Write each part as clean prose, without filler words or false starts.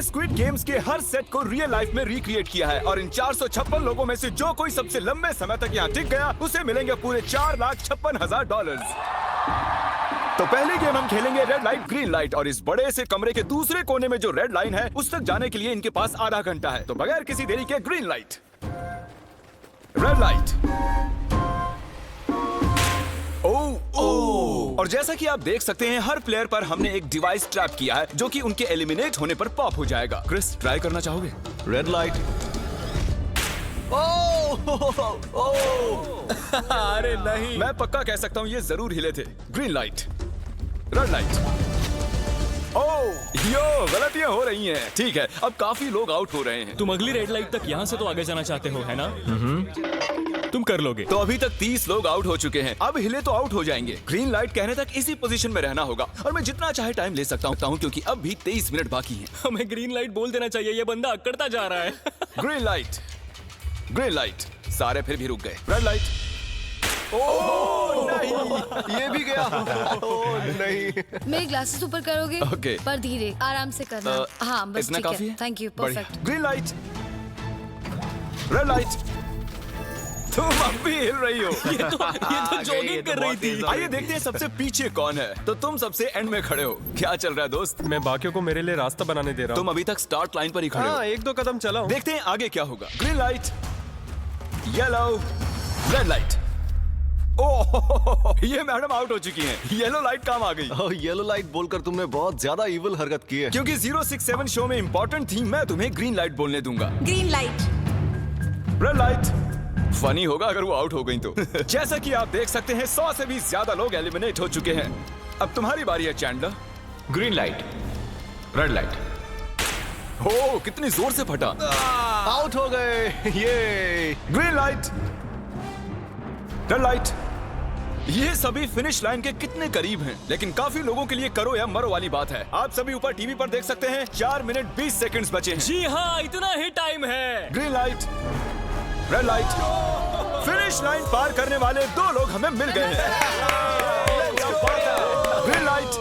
हमने squid games के हर set को रियल लाइफ में रिक्रिएट किया है और इन 456 लोगों में से जो कोई सबसे लंबे समय तक यहाँ टिक गया उसे मिलेंगे पूरे $4,56,000। तो पहली गेम हम खेलेंगे रेड लाइट ग्रीन लाइट और इस बड़े से कमरे के दूसरे कोने में जो रेड लाइन है उस तक जाने के लिए इनके पास आधा घंटा है। तो बगैर किसी देरी के ग्रीन लाइट, रेड लाइट। और जैसा कि आप देख सकते हैं हर प्लेयर पर हमने एक डिवाइस ट्रैप किया है जो कि उनके एलिमिनेट होने पर पॉप हो जाएगा। क्रिस, ट्राई करना चाहोगे? Red light. अरे नहीं, मैं पक्का कह सकता हूँ ये जरूर हिले थे। Green light, red light. Yo, गलतियां हो रही हैं। ठीक है, अब काफी लोग आउट हो रहे हैं। तुम अगली रेड लाइट तक यहाँ से तो आगे जाना चाहते हो, है ना? तुम कर लोगे। तो अभी तक 30 लोग आउट हो चुके हैं। अब हिले तो आउट हो जाएंगे। ग्रीन लाइट कहने तक इसी पोजीशन में रहना होगा और मैं जितना चाहे टाइम ले सकता हूँ क्योंकि अब भी 23 मिनट बाकी हैं। हमें ग्रीन लाइट बोल देना चाहिए, ये बंदा अकड़ता जा रहा है। Green light, green light. सारे फिर भी रुक गए। Red light. नहीं, ये भी गया। नहीं। मेरे ग्लासेस ऊपर करोगे? ओके। पर धीरे, आराम से करना। हाँ, बस इतना ठीक काफी है। है? थैंक यू, बढ़िया। Perfect. Green light, red light. तुम अब भी हिल रही हो। ये तो जॉगिंग कर रही थी। आइए देखते हैं सबसे पीछे कौन है। तो तुम सबसे एंड में खड़े हो। क्या चल रहा है दोस्त? मैं बाकियों को मेरे लिए रास्ता बनाने दे रहा हूँ। तुम अभी तक स्टार्ट लाइन पर ही खड़े हो। हाँ, एक दो कदम चला हूँ। देखते हैं आगे क्या होगा। Green light, yellow, red light. Oh, ये मैडम आउट हो चुकी हैं। येलो लाइट काम आ गई। येलो लाइट बोलकर तुमने बहुत ज्यादा इविल हरकत की है। क्योंकि 067 शो में इंपॉर्टेंट थी, मैं तुम्हें ग्रीन लाइट बोलने दूंगा। Green light. Red light. Funny होगा अगर वो आउट हो गई तो। जैसा कि आप देख सकते हैं 100 से भी ज्यादा लोग एलिमिनेट हो चुके हैं। अब तुम्हारी बारी है Chandler. Green light, red light. हो, कितनी जोर से फटा। आउट हो गए। ये ग्रीन लाइट, रेड लाइट। ये सभी फिनिश लाइन के कितने करीब हैं, लेकिन काफी लोगों के लिए करो या मरो वाली बात है। आप सभी ऊपर टीवी पर देख सकते हैं 4 मिनट 20 सेकंड्स बचे हैं। जी हाँ, इतना ही टाइम है। Green light, red light. Finish line पार करने वाले 2 लोग हमें मिल गए हैं। Green light,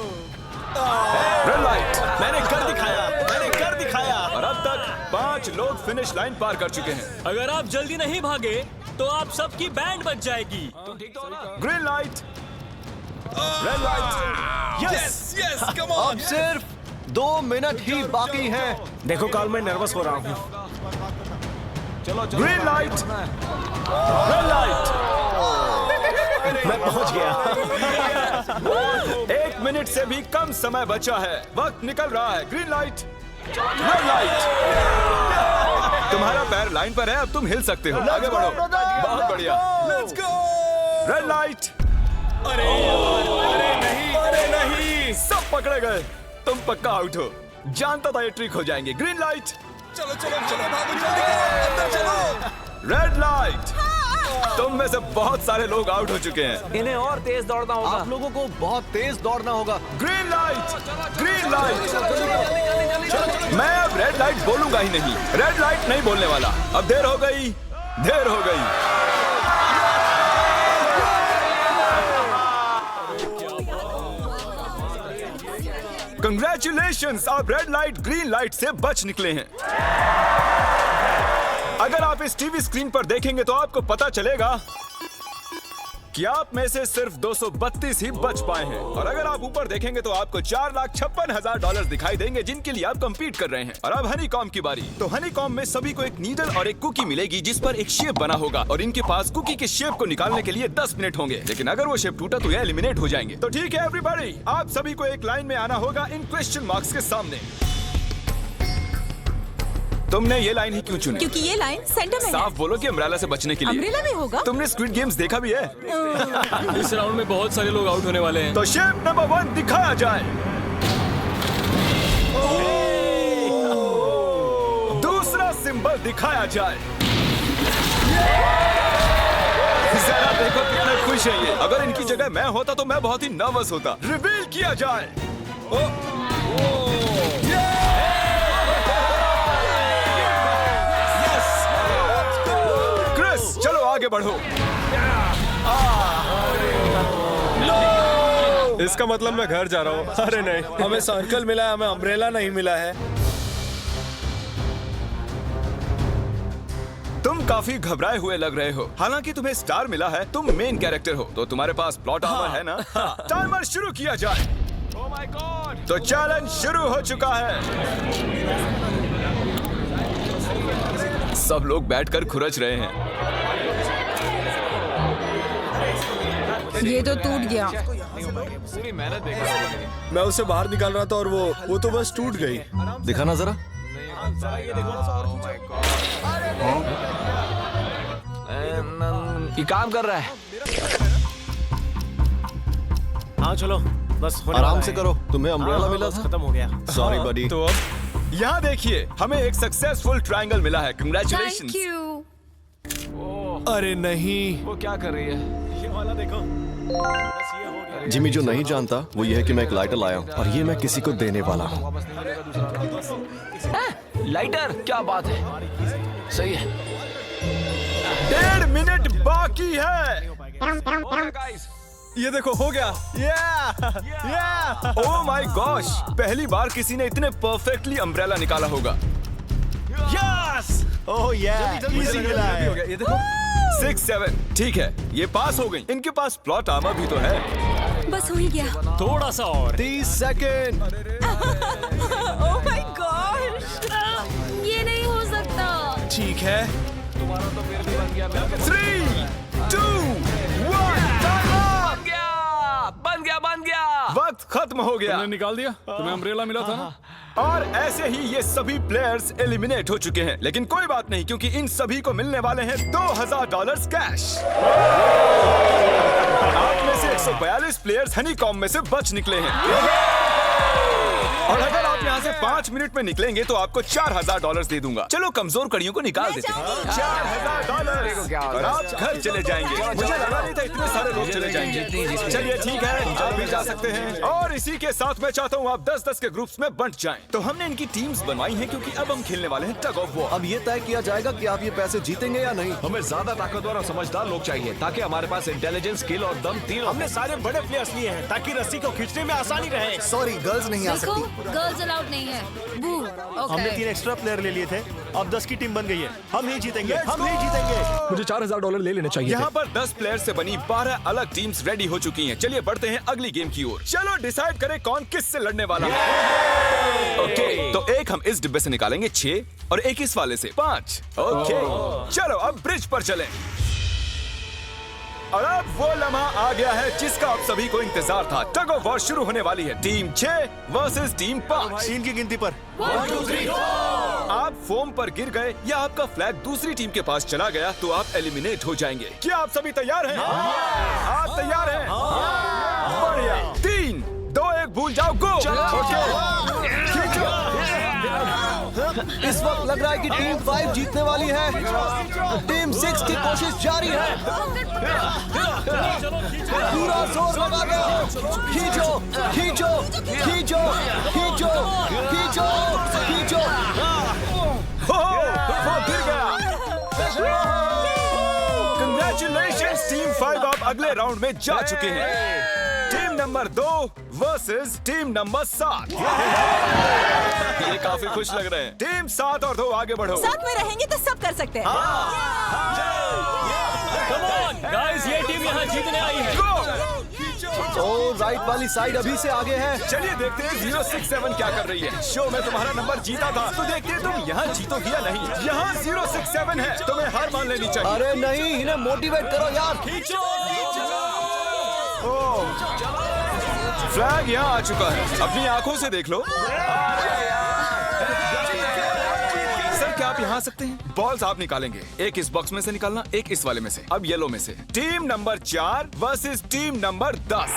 red light. मैंने कर दिखाया, मैंने कर दिखाया। और अब तक 5 लोग फिनिश लाइन पार कर चुके हैं। अगर आप जल्दी नहीं भागे तो आप सबकी बैंड बच जाएगी। Green light, red light. Yes yes, come on. अब सिर्फ 2 मिनट ही बाकी हैं। देखो काल, मैं नर्वस हो रहा हूँ। Green light, red light. मैं पहुंच गया। 1 मिनट से भी कम समय बचा है। वक्त निकल रहा है। Green light, red light. तुम्हारा पैर लाइन पर है, अब तुम हिल सकते हो। आगे बढ़ो। बहुत बढ़िया। Let's go. Red light. अरे नहीं, अरे नहीं, सब पकड़े गए। तुम पक्का आउट हो। जानता था ये ट्रिक हो जाएंगे। Green light. चलो चलो चलो, भागो जल्दी, अंदर चलो। Red light. तुम में से बहुत सारे लोग आउट हो चुके हैं। इन्हें और तेज दौड़ना होगा। आप लोगों को बहुत तेज दौड़ना होगा। Green light, green light. मैं अब रेड लाइट बोलूंगा ही नहीं। रेड लाइट नहीं बोलने वाला। अब देर हो गई, देर हो गई। कंग्रेचुलेशंस, आप रेड लाइट ग्रीन लाइट से बच निकले हैं। अगर आप इस टीवी स्क्रीन पर देखेंगे तो आपको पता चलेगा कि आप में से सिर्फ 232 ही बच पाए हैं। और अगर आप ऊपर देखेंगे तो आपको $4,56,000 दिखाई देंगे जिनके लिए आप कंपीट कर रहे हैं। और अब हनीकॉम की बारी। तो हनीकॉम में सभी को एक नीडल और एक कुकी मिलेगी जिस पर एक शेप बना होगा और इनके पास कुकी के शेप को निकालने के लिए 10 मिनट होंगे। लेकिन अगर वो शेप टूटा तो ये एलिमिनेट हो जाएंगे। तो ठीक है एवरीबॉडी, आप सभी को एक लाइन में आना होगा इन क्वेश्चन मार्क्स के सामने। तुमने ये लाइन ही क्यों चुनी? क्योंकि ये लाइन सेंटर में है। साफ बोलो कि अम्ब्रेला से बचने के लिए। अम्ब्रेला में होगा? तुमने स्क्विड गेम्स देखा भी है? इस राउंड में बहुत सारे लोग आउट होने वाले हैं। तो शेप नंबर 1 दिखाया जाए। दूसरा सिंबल दिखाया जाए। जरा देखो कितने खुश है ये। अगर इनकी जगह मैं होता तो मैं बहुत ही नर्वस होता। रिवील किया जाए। क्रिस, चलो आगे बढ़ो। इसका मतलब मैं घर जा रहा हूँ। अरे नहीं, हमें सर्कल मिला है, हमें अम्ब्रेला नहीं मिला है। काफी घबराए हुए लग रहे हो। हालांकि तुम्हें स्टार मिला है, तुम मेन कैरेक्टर हो, तो तुम्हारे पास प्लॉट आर्मर है ना? टाइमर शुरू किया जाए। Oh my God! तो चैलेंज शुरू हो चुका है। सब लोग बैठकर खुरच रहे हैं। ये तो टूट गया। पूरी मेहनत देखो। मैं उसे बाहर निकाल रहा था और वो तो बस टूट गई। दिखाना जरा। ये काम कर रहा है। हाँ चलो, बस होने आराम वाला से है। करो, तुम्हें अम्ब्रेला मिला बस था। खत्म हो गया। सॉरी बडी। तो अब यहाँ देखिए, हमें एक सक्सेसफुल ट्रायंगल मिला है। Thank congratulations. यू। अरे नहीं, वो क्या कर रही है? ये वाला देखो। बस ये हो गया। जिमी जो नहीं जानता वो ये है कि मैं एक लाइटर लाया हूँ और ये मैं किसी को देने वाला हूँ। लाइटर? क्या बात है, सही है। 1.5 मिनट बाकी है। ये देखो, हो गया। Oh my gosh! पहली बार किसी ने इतने परफेक्टली अम्ब्रेला निकाला होगा। यस! ओह इजी मिला है। हो गया। ये देखो। 6, 7 ठीक है, ये पास हो गई। इनके पास प्लॉट आर्मर भी तो है। बस हो ही गया। थोड़ा सा और। 30 सेकेंड। Oh my God. ये नहीं हो सकता। ठीक है। 3, 2, 1 बन गया। वक्त खत्म हो गया। निकाल दिया? तुम्हें अम्ब्रेला मिला था ना? और ऐसे ही ये सभी प्लेयर्स एलिमिनेट हो चुके हैं। लेकिन कोई बात नहीं, क्योंकि इन सभी को मिलने वाले हैं $2000 कैश। आप में से 142 प्लेयर्स हनीकॉम में से बच निकले हैं। और अगर आप यहाँ से 5 मिनट में निकलेंगे तो आपको $4000 दे दूंगा। चलो कमजोर कड़ियों को निकाल देते हैं। $4000 और आप घर चले जाएंगे। मुझे लगा नहीं था इतने सारे लोग चले जाएंगे। चलिए ठीक है, आप भी जा सकते हैं। और इसी के साथ मैं चाहता हूँ आप 10-10 के ग्रुप्स में बंट जाएं। तो हमने इनकी टीम्स बनवाई हैं क्योंकि अब हम खेलने वाले हैं टग ऑफ वॉर। अब ये तय किया जाएगा कि आप ये पैसे जीतेंगे या नहीं। हमें ज्यादा ताकतवर और समझदार लोग चाहिए ताकि हमारे पास इंटेलिजेंस, स्किल और दम तीनों। हमने सारे बड़े प्लेयर्स लिए हैं ताकि रस्सी को खींचने में आसानी रहे। सॉरी, गर्ल्स नहीं आ देखो, सकती। गर्ल्स अलाउड नहीं है। बू। हमने 3 ओके। एक्स्ट्रा प्लेयर ले लिए थे। अब 10 की टीम बन गई है। हम ही जीतेंगे, हम ही जीतेंगे। मुझे $4000 ले लेने चाहिए यहाँ पर 10 प्लेयर से बनी 12 अलग टीम्स रेडी हो चुकी हैं। चलिए बढ़ते हैं अगली गेम की ओर। चलो डिसाइड करें कौन किस से लड़ने वाला है। ओके, तो एक हम इस डिब्बे से निकालेंगे 6 और एक इस वाले से 5। ओके, चलो अब ब्रिज पर चलें। और अब वो लम्हा आ गया है जिसका आप सभी को इंतजार था। टग ऑफ वॉर शुरू होने वाली है। Team 6 versus team 5। 3 की गिनती पर। 1, 2, 3 आप फोम पर गिर गए या आपका फ्लैग दूसरी टीम के पास चला गया तो आप एलिमिनेट हो जाएंगे। क्या आप सभी तैयार हैं? आप तैयार हैं? बढ़िया। 3, 2, 1 भूल जाओ, गो। इस वक्त लग रहा है कि टीम 5 जीतने वाली है। टीम 6 की कोशिश जारी है। पूरा जोर लगा दो। खींचो, खींचो, खींचो, खींचो, खींचो, खींचो। वो गिर गया। Congratulations टीम 5, आप अगले राउंड में जा चुके हैं। Team number 2 versus team number 7। ये काफी खुश लग रहे हैं। टीम 7 और 2 आगे बढ़ो। साथ में रहेंगे तो सब कर सकते हैं। Come on, guys, ये टीम यहाँ जीतने आई है। ओ, राइट वाली साइड अभी से आगे है। चलिए देखते हैं 067 क्या कर रही है। शो में तुम्हारा नंबर जीता था तो देखते हैं तुम यहाँ जीतोगी या नहीं। यहाँ 067 है, तुम्हें हार मान लेनी चाहिए। अरे नहीं, इन्हें मोटिवेट करो यार। फ्लैग यहाँ आ चुका है, अपनी आंखों से देख लो। सर क्या आप यहाँ आ सकते हैं? बॉल्स आप निकालेंगे, एक इस बॉक्स में से निकालना, एक इस वाले में से। अब येलो में से। Team number 4 versus team number 10।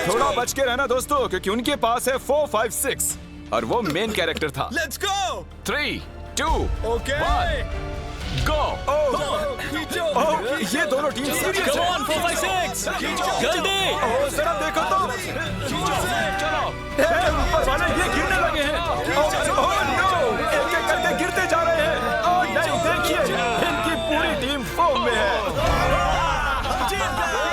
थोड़ा बच के रहना दोस्तों, क्योंकि उनके पास है 4, 5, 6 और वो मेन कैरेक्टर था। Let's go. 3, 2, ओके। 1 गो। ये दोनों टीम सीरियस Come है। on, 4, 5, 6 जल्दी। जरा देखो तो। ऊपर वाले ये गिरने लगे हैं। ओह नो, एक-एक करके गिरते जा रहे हैं। ओह नहीं, देखिए इनकी पूरी टीम फोम में है।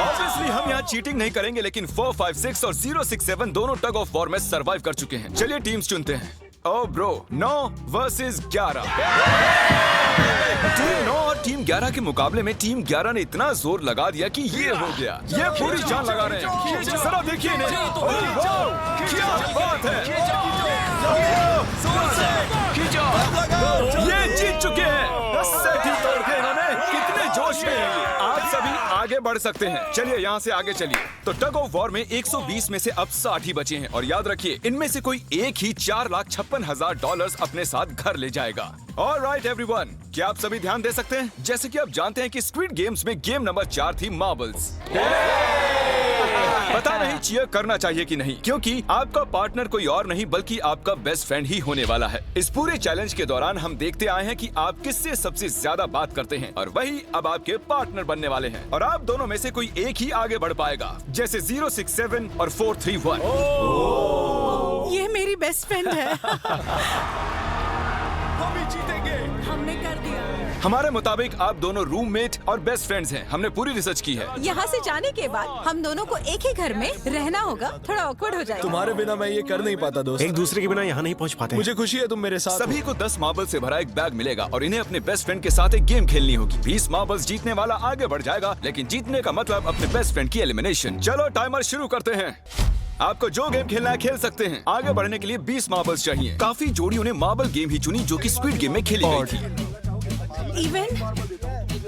ऑब्वियसली हम यहाँ चीटिंग नहीं करेंगे, लेकिन 4, 5, 6 और 067 दोनों टग ऑफ वॉर में सरवाइव कर चुके हैं। चलिए टीम्स चुनते हैं। ओ ब्रो, 9 वर्सेस 11। टीम 9 और टीम 11 के मुकाबले में टीम 11 ने इतना जोर लगा दिया कि ये हो गया। ये पूरी जान लगा रहे हैं। जरा देखिए इन्हें। ओह, वाह, क्या बात है। ये जीत चुके हैं। सेट ही तोड़ के इन्होंने। कितने जोश में हैं ये। आप सभी आगे बढ़ सकते हैं। चलिए यहाँ से आगे चलिए। तो टग ऑफ वॉर में 120 में से अब 60 ही बचे हैं और याद रखिए इनमें से कोई एक ही $4,56,000 अपने साथ घर ले जाएगा। ऑलराइट एवरीवन, क्या आप सभी ध्यान दे सकते हैं? जैसे कि आप जानते हैं कि स्क्विड गेम्स में गेम नंबर 4 थी मार्बल्स। पता नहीं चीयर करना चाहिए कि नहीं, क्योंकि आपका पार्टनर कोई और नहीं बल्कि आपका बेस्ट फ्रेंड ही होने वाला है। इस पूरे चैलेंज के दौरान हम देखते आए हैं कि आप किससे सबसे ज्यादा बात करते हैं और वही अब आपके पार्टनर बनने वाले हैं। और आप दोनों में से कोई एक ही आगे बढ़ पाएगा, जैसे 067 और 431। ये मेरी बेस्ट फ्रेंड है। हम ही जीतेंगे। हमने कर दिया। हमारे मुताबिक आप दोनों रूममेट और बेस्ट फ्रेंड्स हैं। हमने पूरी रिसर्च की है। यहाँ से जाने के बाद हम दोनों को एक ही घर में रहना होगा। थोड़ा ऑकवर्ड हो जाएगा। तुम्हारे बिना मैं ये कर नहीं पाता दोस्त। एक दूसरे के बिना यहाँ नहीं पहुँच पाते। मुझे खुशी है तुम मेरे साथ हो। सभी को 10 मार्बल से भरा एक बैग मिलेगा और इन्हें अपने बेस्ट फ्रेंड के साथ एक गेम खेलनी होगी। 20 मार्बल्स जीतने वाला आगे बढ़ जाएगा, लेकिन जीतने का मतलब अपने बेस्ट फ्रेंड की एलिमिनेशन। चलो टाइमर शुरू करते हैं। आपको जो गेम खेलना है खेल सकते हैं। आगे बढ़ने के लिए 20 मार्बल्स चाहिए। काफी जोड़ियों ने मार्बल गेम ही चुनी जो कि स्क्विड गेम में खेली गई थी। इवन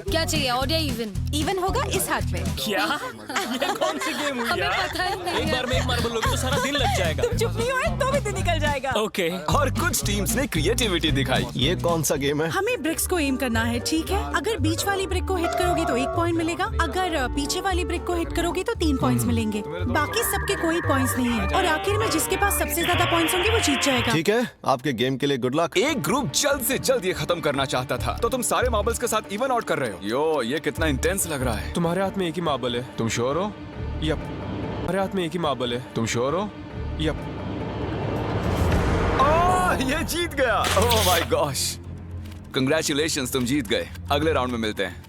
क्या चाहिए? ऑड या इवन? इवन होगा इस हाथ में। क्या? ये कौन सी गेम हुई हमें यार? पता है नहीं एक है। बार में एक मार्बल लोगे तो सारा दिन लग जाएगा। तुम चुप नहीं हो तो भी तो निकल जाएगा। ओके। और कुछ टीम्स ने क्रिएटिविटी दिखाई। ये कौन सा गेम है? हमें ब्रिक्स को एम करना है, ठीक है? अगर बीच वाली ब्रिक को हिट करोगे तो 1 पॉइंट मिलेगा। अगर पीछे वाली ब्रिक को हिट करोगे तो 3 पॉइंट्स मिलेंगे। बाकी सबके कोई पॉइंट्स नहीं है और आखिर में जिसके पास सबसे ज्यादा पॉइंट्स होंगे वो जीत जाएगा। ठीक है, आपके गेम के लिए गुड लक। एक ग्रुप जल्द से जल्द ये खत्म करना चाहता था, तो तुम सारे मार्बल्स के साथ इवन आउट कर रहे हो। यो, ये कितना इंटेंस लग रहा है। तुम्हारे हाथ में एक ही मार्बल है। तुम श्योर हो? यप। तुम्हारे हाथ में एक ही मार्बल है। तुम श्योर हो? यप। ये जीत गया। ओह माय गॉश, कंग्रेचुलेशंस, तुम जीत गए। अगले राउंड में मिलते हैं।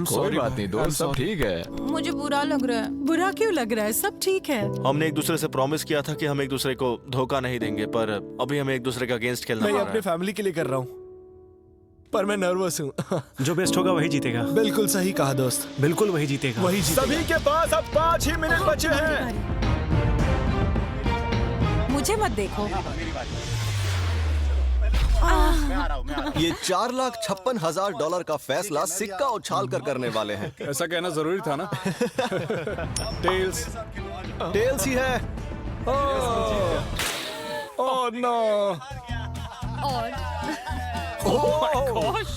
कोई बात नहीं दोस्त, सब ठीक है। मुझे बुरा लग रहा है। बुरा क्यों लग रहा है? सब ठीक है। हमने एक दूसरे से प्रॉमिस किया था कि हम एक दूसरे को धोखा नहीं देंगे, पर अभी हमें एक दूसरे के अगेंस्ट खेलना मैं पड़ ये रहा अपने है। फैमिली के लिए कर रहा हूँ, पर मैं नर्वस हूँ। जो बेस्ट होगा वही जीतेगा। बिल्कुल सही कहा दोस्त, बिल्कुल वही जीतेगा। वही जीतेगा। सभी के पास अब 5 ही मिनट बचे हैं। मुझे मत देखो। ये $4,56,000 का फैसला सिक्का उछाल कर करने वाले हैं। ऐसा कहना जरूरी था ना। टेल्स। टेल्स ही है। Oh no. और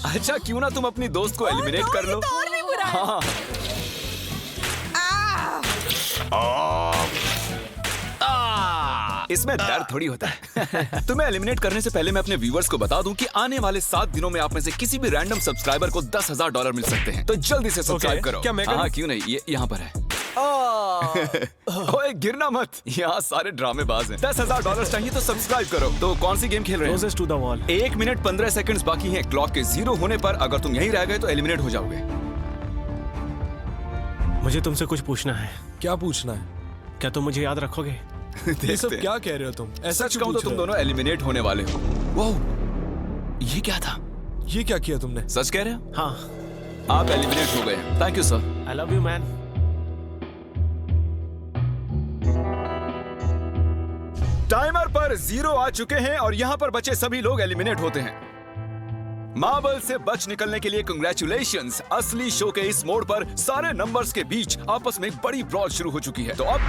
अच्छा, क्यों ना तुम अपनी दोस्त को एलिमिनेट कर लो। और भी बुरा है। हाँ। इसमें दर्द थोड़ी होता है। तुम्हें एलिमिनेट करने से पहले मैं अपने व्यूअर्स को बता दूं कि आने वाले 7 दिनों में आप में से किसी भी रैंडम सब्सक्राइबर को $10,000 मिल सकते हैं। तो जल्दी से सब्सक्राइब Okay. करो। क्या मैं करूं? हाँ, क्यों नहीं, ये यहाँ पर है। ओए, गिरना मत, यहाँ सारे ड्रामेबाज हैं। $10,000 चाहिए तो सब्सक्राइब करो। तो कौन सी गेम खेल रहे हैं? Closest to the wall। 1 minute 15 seconds बाकी हैं। क्लॉक के 0 होने पर अगर तुम यहीं रह गए तो एलिमिनेट हो जाओगे। मुझे तुमसे कुछ पूछना है। क्या पूछना है? क्या तुम मुझे याद रखोगे? ये सब क्या कह रहे हो तुम? ऐसा सच क्यों कहूं तो पूछ तुम रहे हो? दोनों एलिमिनेट होने वाले हो। वाह, ये क्या था? ये क्या किया तुमने? सच कह रहे हो? हाँ। आप एलिमिनेट हो गए। Thank you sir. I love you man. Timer पर 0 आ चुके हैं और यहाँ पर बचे सभी लोग एलिमिनेट होते हैं। मार्बल से बच निकलने के लिए कंग्रेचुलेशंस। असली शो के इस मोड़ पर सारे नंबर्स के बीच आपस में एक बड़ी ब्रॉल शुरू हो चुकी है। तो अब